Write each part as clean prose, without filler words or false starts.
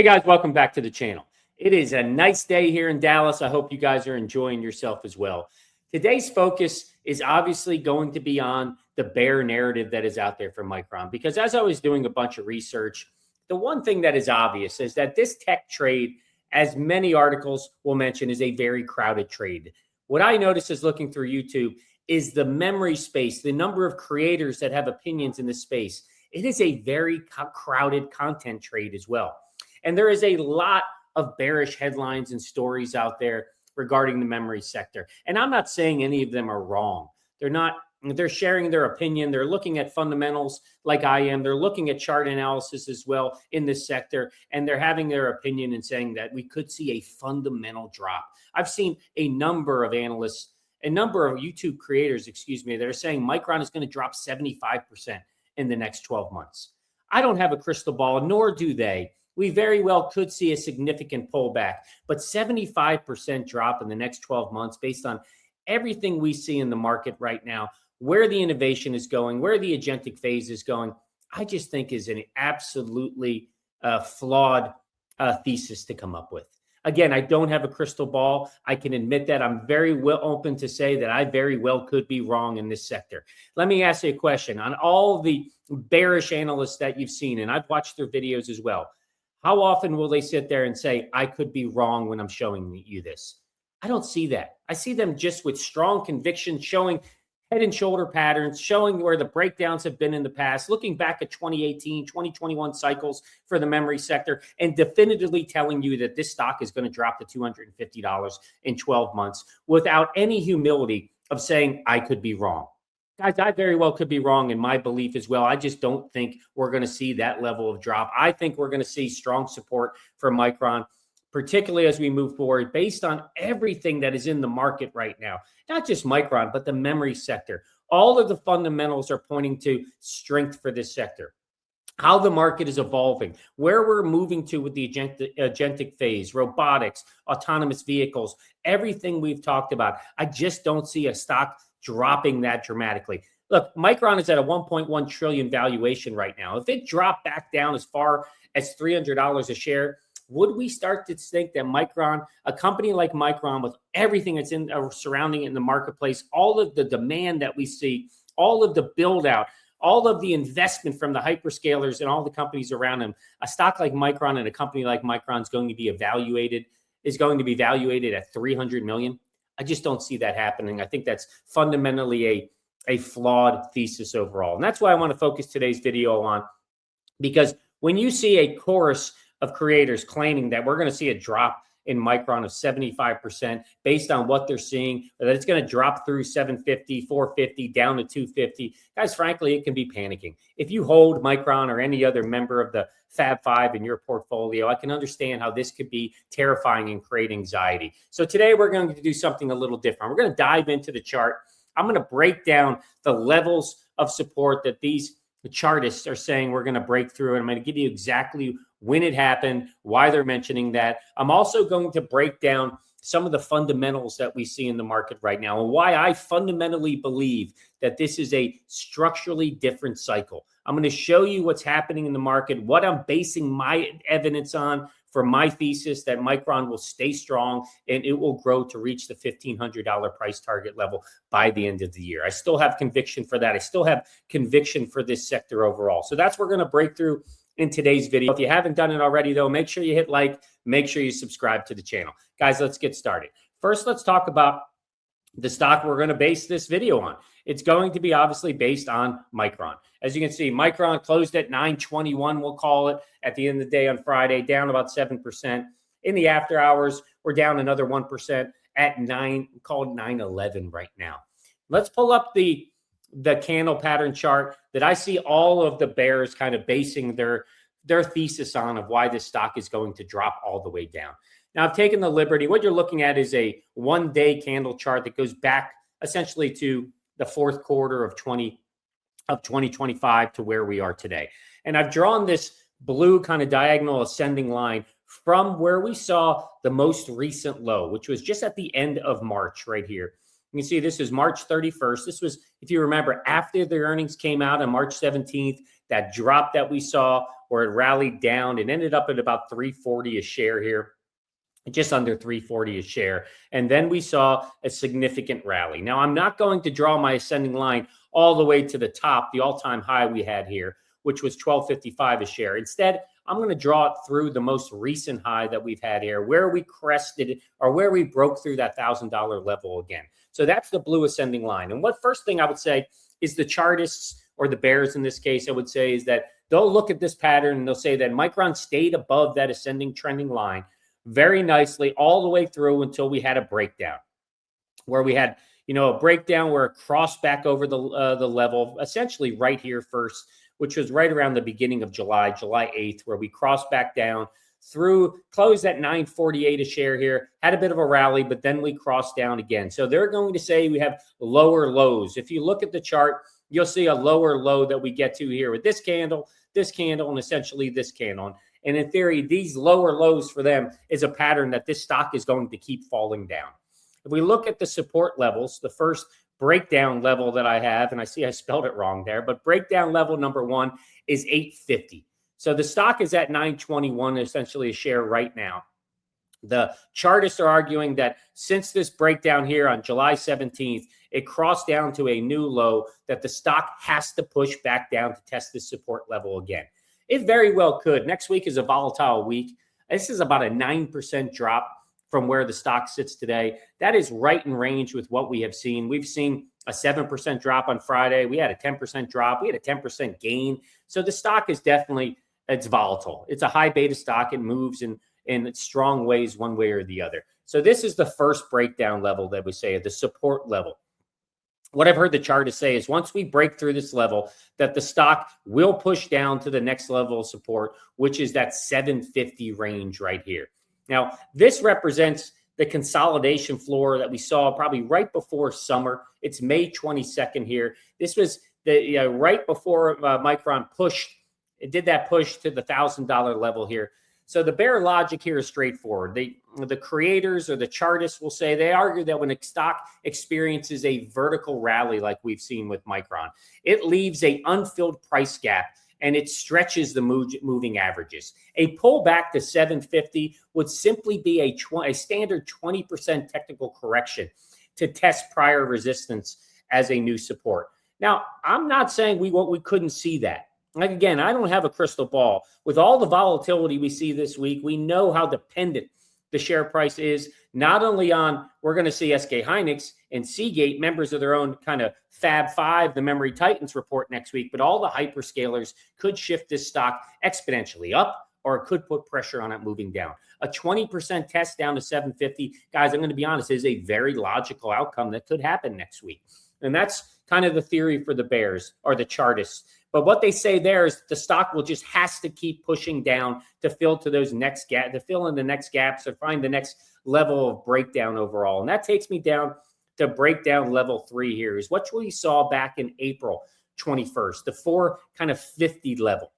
Hey guys, welcome back to the channel. It is a nice day here in Dallas. I hope you guys are enjoying yourself as well. Today's focus is obviously going to be on the bear narrative that is out there for Micron, because as I was doing a bunch of research, the one thing that is obvious is that this tech trade, as many articles will mention, is a very crowded trade. What I notice is looking through YouTube is the memory space, the number of creators that have opinions in this space. It is a very crowded content trade as well. And there is a lot of bearish headlines and stories out there regarding the memory sector. And I'm not saying any of them are wrong. They're sharing their opinion. They're looking at fundamentals like I am. They're looking at chart analysis as well in this sector. And they're having their opinion and saying that we could see a fundamental drop. I've seen a number of analysts, a number of YouTube creators, that are saying Micron is going to drop 75% in the next 12 months. I don't have a crystal ball, nor do they. We very well could see a significant pullback, but 75% drop in the next 12 months based on everything we see in the market right now, where the innovation is going, where the agentic phase is going, I just think is an absolutely flawed thesis to come up with. Again, I don't have a crystal ball. I can admit that. I'm very well open to say that I very well could be wrong in this sector. Let me ask you a question. On all the bearish analysts that you've seen, and I've watched their videos as well, how often will they sit there and say, I could be wrong when I'm showing you this? I don't see that. I see them just with strong conviction, showing head and shoulder patterns, showing where the breakdowns have been in the past, looking back at 2018, 2021 cycles for the memory sector, and definitively telling you that this stock is going to drop to $250 in 12 months without any humility of saying, I could be wrong. Guys, I very well could be wrong in my belief as well. I just don't think we're going to see that level of drop. I think we're going to see strong support for Micron, particularly as we move forward, based on everything that is in the market right now. Not just Micron, but the memory sector. All of the fundamentals are pointing to strength for this sector. How the market is evolving, where we're moving to with the agentic phase, robotics, autonomous vehicles, everything we've talked about. I just don't see a stock dropping that dramatically. Look, Micron is at a 1.1 trillion valuation right now. If it dropped back down as far as $300 a share, would we start to think that Micron, a company like Micron, with everything that's in surrounding it in the marketplace, all of the demand that we see, all of the build out, all of the investment from the hyperscalers and all the companies around them, a stock like Micron and a company like Micron is going to be valuated at 300 million. I just don't see that happening. I think that's fundamentally a flawed thesis overall. And that's why I want to focus today's video on, because when you see a chorus of creators claiming that we're going to see a drop in Micron of 75% based on what they're seeing, that it's going to drop through 750, 450, down to 250. Guys, frankly, it can be panicking. If you hold Micron or any other member of the Fab Five in your portfolio, I can understand how this could be terrifying and create anxiety. So today we're going to do something a little different. We're going to dive into the chart. I'm going to break down the levels of support that the chartists are saying we're going to break through. And I'm going to give you exactly when it happened, why they're mentioning that. I'm also going to break down some of the fundamentals that we see in the market right now and why I fundamentally believe that this is a structurally different cycle. I'm going to show you what's happening in the market, what I'm basing my evidence on for my thesis that Micron will stay strong and it will grow to reach the $1,500 price target level by the end of the year. I still have conviction for that. I still have conviction for this sector overall. So that's what we're going to break through in today's video. If you haven't done it already, though, make sure you hit like, make sure you subscribe to the channel. Guys, let's get started. First, let's talk about the stock we're going to base this video on. It's going to be obviously based on Micron. As you can see, Micron closed at 921, we'll call it, at the end of the day on Friday, down about 7%. In the after hours, we're down another 1% at 911 right now. Let's pull up the candle pattern chart that I see all of the bears kind of basing their thesis on of why this stock is going to drop all the way down. Now, I've taken the liberty. What you're looking at is a one-day candle chart that goes back essentially to the fourth quarter of 2025 to where we are today. And I've drawn this blue kind of diagonal ascending line from where we saw the most recent low, which was just at the end of March right here. You can see this is March 31st. This was, if you remember, after the earnings came out on March 17th, that drop that we saw where it rallied down, it ended up at about 340 a share here, just under 340 a share. And then we saw a significant rally. Now, I'm not going to draw my ascending line all the way to the top, the all-time high we had here, which was 1255 a share. Instead, I'm going to draw it through the most recent high that we've had here, where we crested or where we broke through that $1,000 level again. So that's the blue ascending line. And what first thing I would say is the chartists, or the bears in this case, I would say, is that they'll look at this pattern and they'll say that Micron stayed above that ascending trending line very nicely all the way through until we had a breakdown, where we had, a breakdown where it crossed back over the level, essentially right here first, which was right around the beginning of July 8th, where we crossed back down through, closed at 948 a share here, had a bit of a rally, but then we crossed down again. So they're going to say we have lower lows. If you look at the chart, you'll see a lower low that we get to here with this candle, and essentially this candle. And in theory, these lower lows for them is a pattern that this stock is going to keep falling down. If we look at the support levels, the first breakdown level that I have, and I see I spelled it wrong there, but breakdown level number 1 is 850. So the stock is at 921, essentially a share right now. The chartists are arguing that since this breakdown here on July 17th, it crossed down to a new low, that the stock has to push back down to test this support level again. It very well could. Next week is a volatile week. This is about a 9% drop from where the stock sits today. That is right in range with what we have seen. We've seen a 7% drop on Friday. We had a 10% drop. We had a 10% gain. So the stock is definitely, it's volatile. It's a high beta stock. It moves in strong ways one way or the other. So this is the first breakdown level that we say, the support level. What I've heard the chartists say is once we break through this level, that the stock will push down to the next level of support, which is that 750 range right here. Now, this represents the consolidation floor that we saw probably right before summer. It's May 22nd here. This was the right before Micron pushed. It did that push to the $1,000 level here. So the bear logic here is straightforward. The creators or the chartists will say, they argue that when a stock experiences a vertical rally like we've seen with Micron, it leaves an unfilled price gap and it stretches the moving averages. A pullback to 750 would simply be a standard 20% technical correction to test prior resistance as a new support. Now, I'm not saying we couldn't see that. Like, again, I don't have a crystal ball. With all the volatility we see this week, we know how dependent the share price is, not only on, we're going to see SK Hynix and Seagate, members of their own kind of Fab 5, the Memory Titans report next week, but all the hyperscalers could shift this stock exponentially up, or it could put pressure on it moving down. A 20% test down to 750, guys, I'm going to be honest, is a very logical outcome that could happen next week. And that's kind of the theory for the bears or the chartists. But what they say there is the stock will just has to keep pushing down to fill to those next gap, to fill in the next gaps, or find the next level of breakdown overall. And that takes me down to breakdown level 3 here, is what we saw back in April 21st, the 450 level.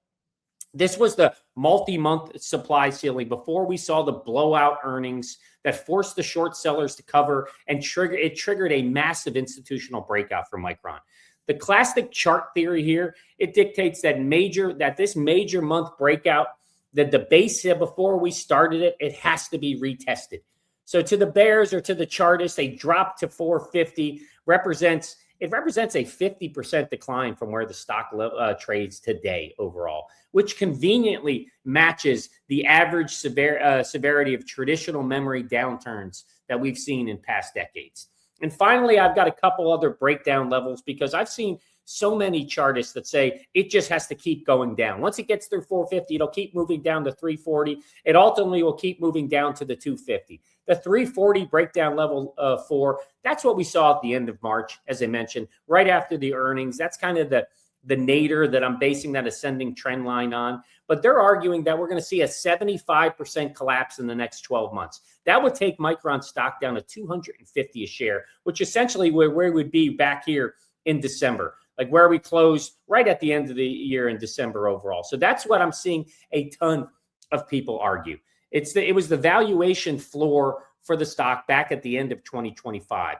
This was the multi-month supply ceiling before we saw the blowout earnings that forced the short sellers to cover, and triggered a massive institutional breakout for Micron. The classic chart theory here, it dictates that this major month breakout, that the base here before we started it, it has to be retested. So to the bears or to the chartists, a drop to 450 represents a 50% decline from where the stock trades today overall, which conveniently matches the average severity of traditional memory downturns that we've seen in past decades. And finally, I've got a couple other breakdown levels, because I've seen so many chartists that say it just has to keep going down. Once it gets through 450, it'll keep moving down to 340. It ultimately will keep moving down to the 250. The 340 breakdown level 4, that's what we saw at the end of March, as I mentioned, right after the earnings. That's kind of the nadir that I'm basing that ascending trend line on. But they're arguing that we're going to see a 75% collapse in the next 12 months. That would take Micron stock down to 250 a share, which essentially where we would be back here in December, like where we closed right at the end of the year in December overall. So that's what I'm seeing a ton of people argue. It was the valuation floor for the stock back at the end of 2025.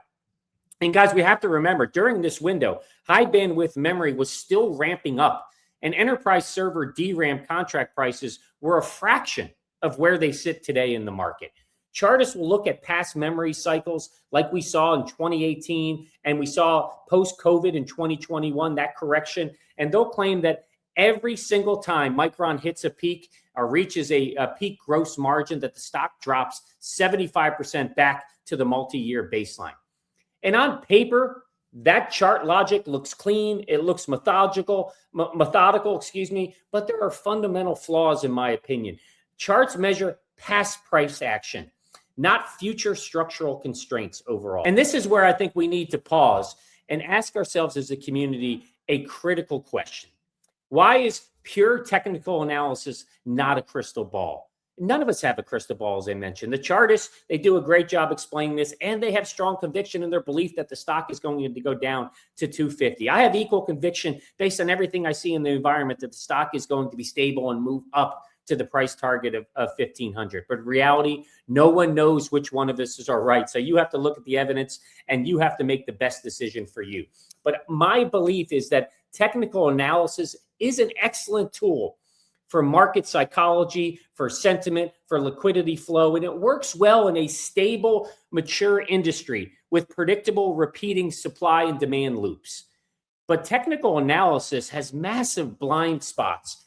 And guys, we have to remember during this window, high bandwidth memory was still ramping up, and enterprise server DRAM contract prices were a fraction of where they sit today in the market. Chartists will look at past memory cycles like we saw in 2018 and we saw post-COVID in 2021, that correction, and they'll claim that every single time Micron hits a peak or reaches a peak gross margin, that the stock drops 75% back to the multi-year baseline. And on paper, that chart logic looks clean. It looks methodical, but there are fundamental flaws in my opinion. Charts measure past price action, not future structural constraints overall. And this is where I think we need to pause and ask ourselves as a community a critical question. Why is pure technical analysis not a crystal ball? None of us have a crystal ball, as I mentioned. The chartists, they do a great job explaining this, and they have strong conviction in their belief that the stock is going to go down to 250. I have equal conviction based on everything I see in the environment that the stock is going to be stable and move up to the price target of 1,500. But in reality, no one knows which one of us is all right. So you have to look at the evidence and you have to make the best decision for you. But my belief is that technical analysis is an excellent tool for market psychology, for sentiment, for liquidity flow, and it works well in a stable, mature industry with predictable, repeating supply and demand loops. But technical analysis has massive blind spots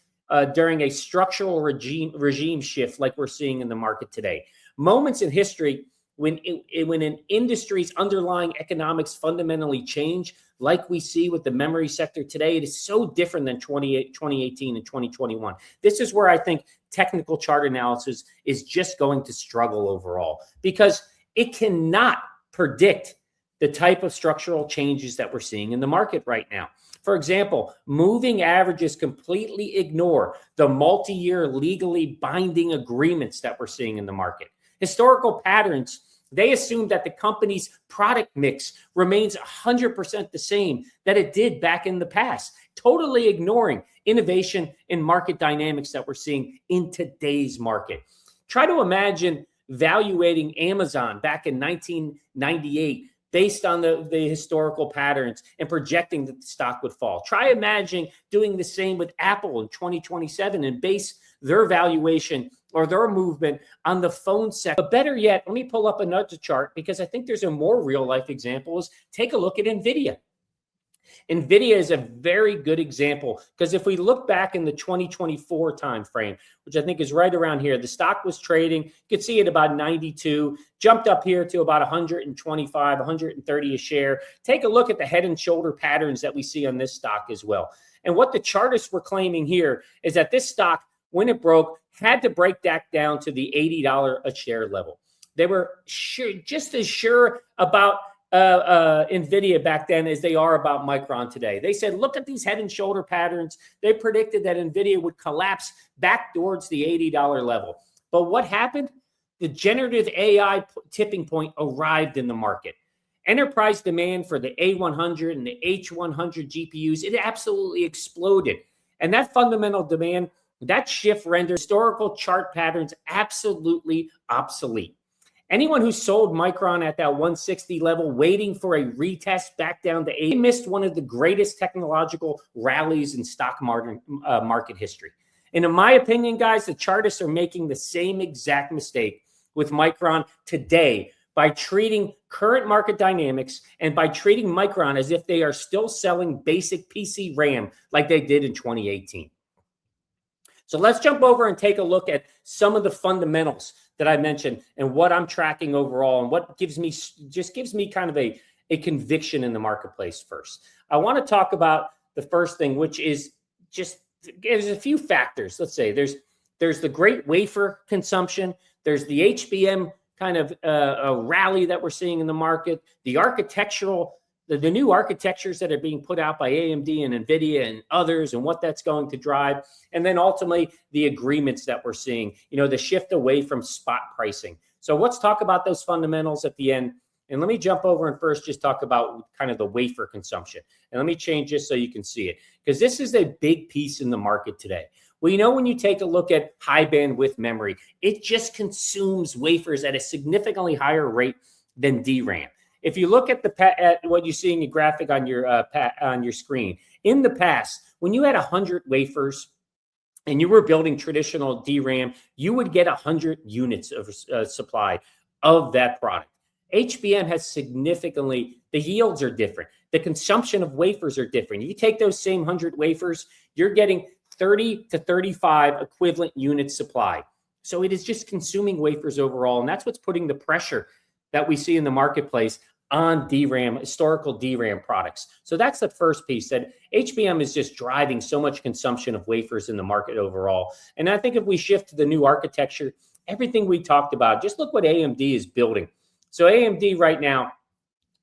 during a structural regime shift like we're seeing in the market today. Moments in history when an industry's underlying economics fundamentally change, like we see with the memory sector today, it is so different than 2018 and 2021. This is where I think technical chart analysis is just going to struggle overall because it cannot predict the type of structural changes that we're seeing in the market right now. For example, moving averages completely ignore the multi-year legally binding agreements that we're seeing in the market. Historical patterns, they assume that the company's product mix remains 100% the same that it did back in the past, totally ignoring innovation and market dynamics that we're seeing in today's market. Try to imagine valuating Amazon back in 1998 based on the historical patterns and projecting that the stock would fall. Try imagining doing the same with Apple in 2027 and base their valuation or their movement on the phone sector. But better yet, let me pull up another chart because I think there's a more real life example. Is take a look at NVIDIA. NVIDIA is a very good example because if we look back in the 2024 timeframe, which I think is right around here, the stock was trading, you could see it about 92, jumped up here to about 125, 130 a share. Take a look at the head and shoulder patterns that we see on this stock as well. And what the chartists were claiming here is that this stock, when it broke, had to break that down to the $80 a share level. They were just as sure about NVIDIA back then as they are about Micron today. They said, look at these head and shoulder patterns. They predicted that NVIDIA would collapse back towards the $80 level. But what happened? The generative AI tipping point arrived in the market. Enterprise demand for the A100 and the H100 GPUs, it absolutely exploded. And that fundamental demand, that shift rendered historical chart patterns absolutely obsolete. Anyone who sold Micron at that 160 level, waiting for a retest back down to 80, missed one of the greatest technological rallies in stock market history. And in my opinion, guys, the chartists are making the same exact mistake with Micron today by treating current market dynamics and by treating Micron as if they are still selling basic PC RAM like they did in 2018. So let's jump over and take a look at some of the fundamentals that I mentioned and what I'm tracking overall and what gives me kind of a conviction in the marketplace first. I want to talk about the first thing, which is just there's a few factors. Let's say there's the great wafer consumption. There's the HBM kind of a rally that we're seeing in the market, the architectural, the new architectures that are being put out by AMD and NVIDIA and others and what that's going to drive. And then ultimately the agreements that we're seeing, the shift away from spot pricing. So let's talk about those fundamentals at the end. And let me jump over and first just talk about kind of the wafer consumption. And let me change this so you can see it, because this is a big piece in the market today. Well, when you take a look at high bandwidth memory, it just consumes wafers at a significantly higher rate than DRAM. If you look at at what you see in your graphic on your screen, in the past, when you had 100 wafers and you were building traditional DRAM, you would get 100 units of supply of that product. HBM has significantly, the yields are different. The consumption of wafers are different. You take those same 100 wafers, you're getting 30 to 35 equivalent units supply. So it is just consuming wafers overall. And that's what's putting the pressure that we see in the marketplace on DRAM, historical DRAM products. So that's the first piece, that HBM is just driving so much consumption of wafers in the market overall. And I think if we shift to the new architecture, everything we talked about, just look what AMD is building. So AMD right now,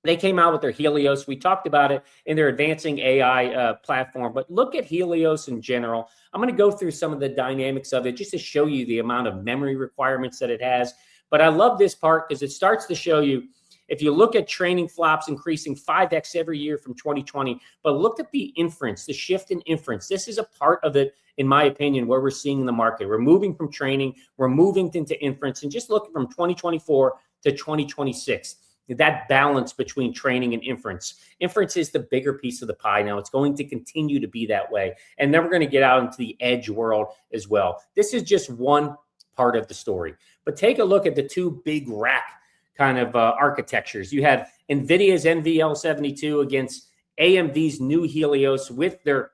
they came out with their Helios. We talked about it in their advancing AI platform, but look at Helios in general. I'm going to go through some of the dynamics of it just to show you the amount of memory requirements that it has. But I love this part because it starts to show you, if you look at training flops increasing 5x every year from 2020, but look at the inference, the shift in inference. This is a part of it, in my opinion, where we're seeing in the market. We're moving from training, we're moving into inference, and just look from 2024 to 2026. That balance between training and inference. Inference is the bigger piece of the pie now. It's going to continue to be that way. And then we're going to get out into the edge world as well. This is just one part of the story. But take a look at the two big rack kind of architectures. You have NVIDIA's NVL72 against AMD's new Helios with their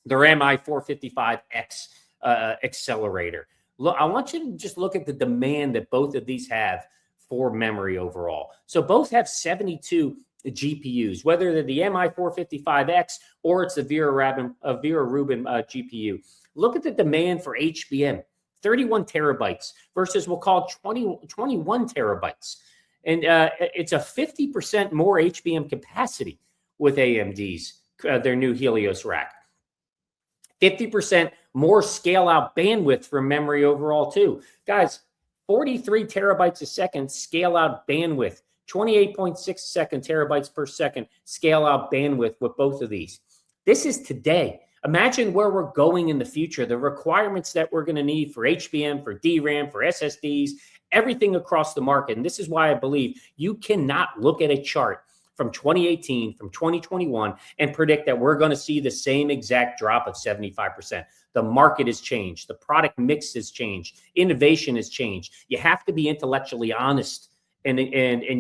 MI455X accelerator. Look, I want you to just look at the demand that both of these have for memory overall. So both have 72 GPUs, whether they're the MI455X or it's the Vera Rubin GPU. Look at the demand for HBM, 31 terabytes versus we'll call 21 terabytes. And it's a 50% more HBM capacity with AMD's, their new Helios rack. 50% more scale out bandwidth for memory overall too. Guys, 43 terabytes a second scale out bandwidth, 28.6 terabytes per second scale out bandwidth with both of these. This is today. Imagine where we're going in the future, the requirements that we're going to need for HBM, for DRAM, for SSDs, everything across the market. And this is why I believe you cannot look at a chart from 2018, from 2021, and predict that we're going to see the same exact drop of 75%. The market has changed. The product mix has changed. Innovation has changed. You have to be intellectually honest, and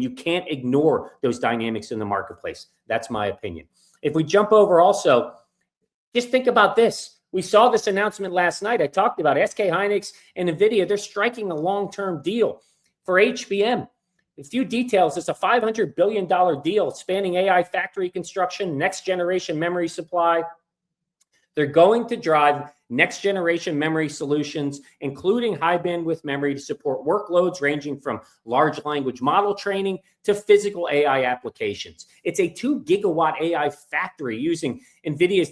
you can't ignore those dynamics in the marketplace. That's my opinion. If we jump over also, just think about this. We saw this announcement last night. I talked about SK Hynix and NVIDIA. They're striking a long-term deal for HBM. A few details. It's a $500 billion deal spanning AI factory construction, next-generation memory supply. They're going to drive next-generation memory solutions, including high-bandwidth memory to support workloads ranging from large language model training to physical AI applications. It's a 2-gigawatt AI factory using NVIDIA's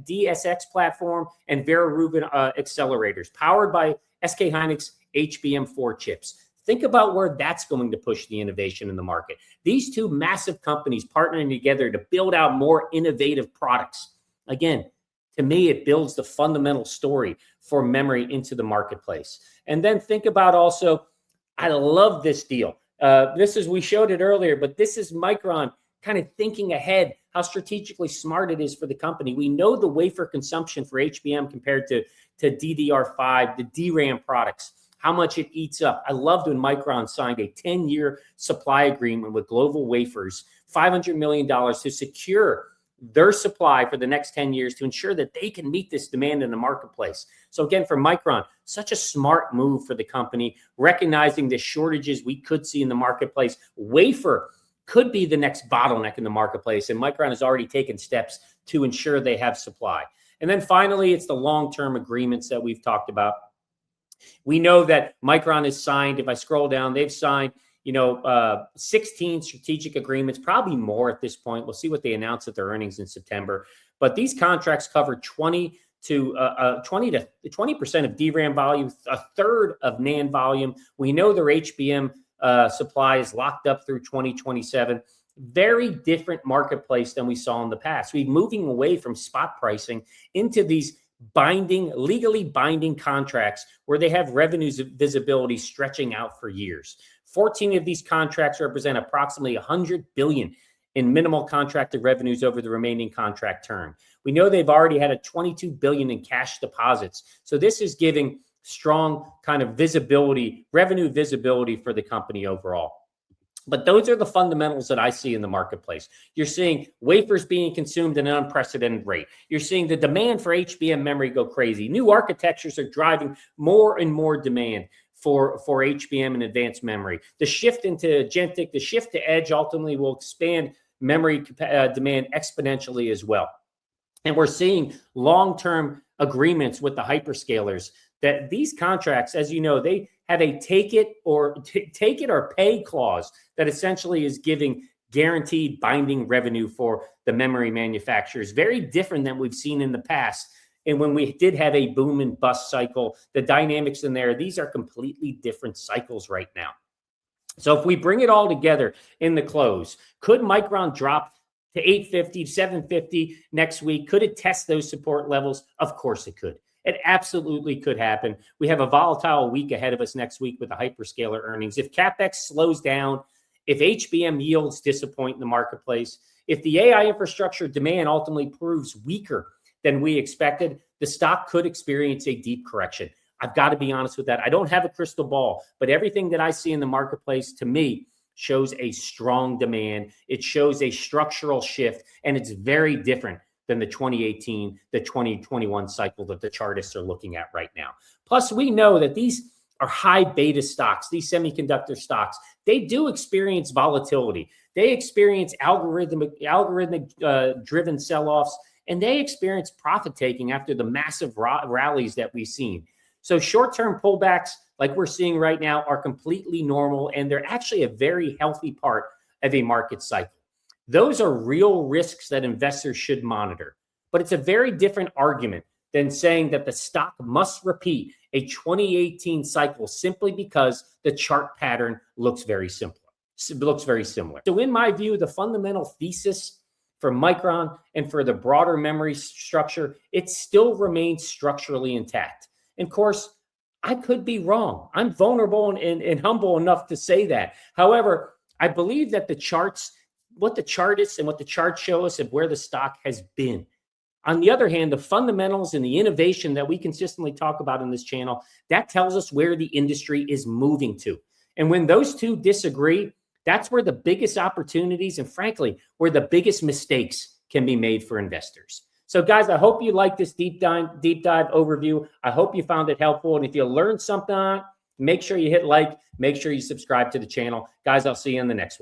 DSX platform and Vera Rubin accelerators, powered by SK Hynix HBM4 chips. Think about where that's going to push the innovation in the market. These two massive companies partnering together to build out more innovative products. Again, to me, it builds the fundamental story for memory into the marketplace. And then think about also, I love this deal. We showed it earlier, but this is Micron kind of thinking ahead, how strategically smart it is for the company. We know the wafer consumption for HBM compared to DDR5, the DRAM products, how much it eats up. I loved when Micron signed a 10-year supply agreement with Global Wafers, $500 million to secure their supply for the next 10 years to ensure that they can meet this demand in the marketplace. So again, for Micron, such a smart move for the company, recognizing the shortages we could see in the marketplace. Wafer could be the next bottleneck in the marketplace, and Micron has already taken steps to ensure they have supply. And then finally, it's the long-term agreements that we've talked about. We know that Micron has signed, if I scroll down, they've signed 16 strategic agreements, probably more at this point. We'll see what they announce at their earnings in September. But these contracts cover 20% of DRAM volume, a third of NAND volume. We know their HBM supply is locked up through 2027. Very different marketplace than we saw in the past. We're moving away from spot pricing into these legally binding contracts where they have revenues visibility stretching out for years. 14 of these contracts represent approximately $100 billion in minimal contracted revenues over the remaining contract term. We know they've already had a $22 billion in cash deposits. So this is giving strong kind of visibility, revenue visibility for the company overall. But those are the fundamentals that I see in the marketplace. You're seeing wafers being consumed at an unprecedented rate. You're seeing the demand for HBM memory go crazy. New architectures are driving more and more demand for HBM and advanced memory. The shift into agentic, the shift to edge ultimately will expand memory demand exponentially as well. And we're seeing long-term agreements with the hyperscalers that these contracts, as you know, they have a take it or pay clause that essentially is giving guaranteed binding revenue for the memory manufacturers. Very different than we've seen in the past. And when we did have a boom and bust cycle, the dynamics in there, these are completely different cycles right now. So if we bring it all together in the close, could Micron drop to 850, 750 next week? Could it test those support levels? Of course it could. It absolutely could happen. We have a volatile week ahead of us next week with the hyperscaler earnings. If CapEx slows down, if HBM yields disappoint in the marketplace, if the AI infrastructure demand ultimately proves weaker than we expected, the stock could experience a deep correction. I've got to be honest with that. I don't have a crystal ball, but everything that I see in the marketplace to me shows a strong demand. It shows a structural shift, and it's very different than the 2018, the 2021 cycle that the chartists are looking at right now. Plus, we know that these are high beta stocks, these semiconductor stocks. They do experience volatility. They experience algorithmic driven sell-offs, and they experience profit taking after the massive rallies that we've seen. So short-term pullbacks like we're seeing right now are completely normal, and they're actually a very healthy part of a market cycle. Those are real risks that investors should monitor. But it's a very different argument than saying that the stock must repeat a 2018 cycle simply because the chart pattern looks very similar. So in my view, the fundamental thesis for Micron and for the broader memory structure, it still remains structurally intact. And of course, I could be wrong. I'm vulnerable and humble enough to say that. However, I believe that the charts, what the chartists and what the charts show us of where the stock has been. On the other hand, the fundamentals and the innovation that we consistently talk about in this channel, that tells us where the industry is moving to. And when those two disagree, that's where the biggest opportunities and frankly, where the biggest mistakes can be made for investors. So guys, I hope you like this deep dive overview. I hope you found it helpful. And if you learned something on it, make sure you hit like, make sure you subscribe to the channel. Guys, I'll see you in the next one.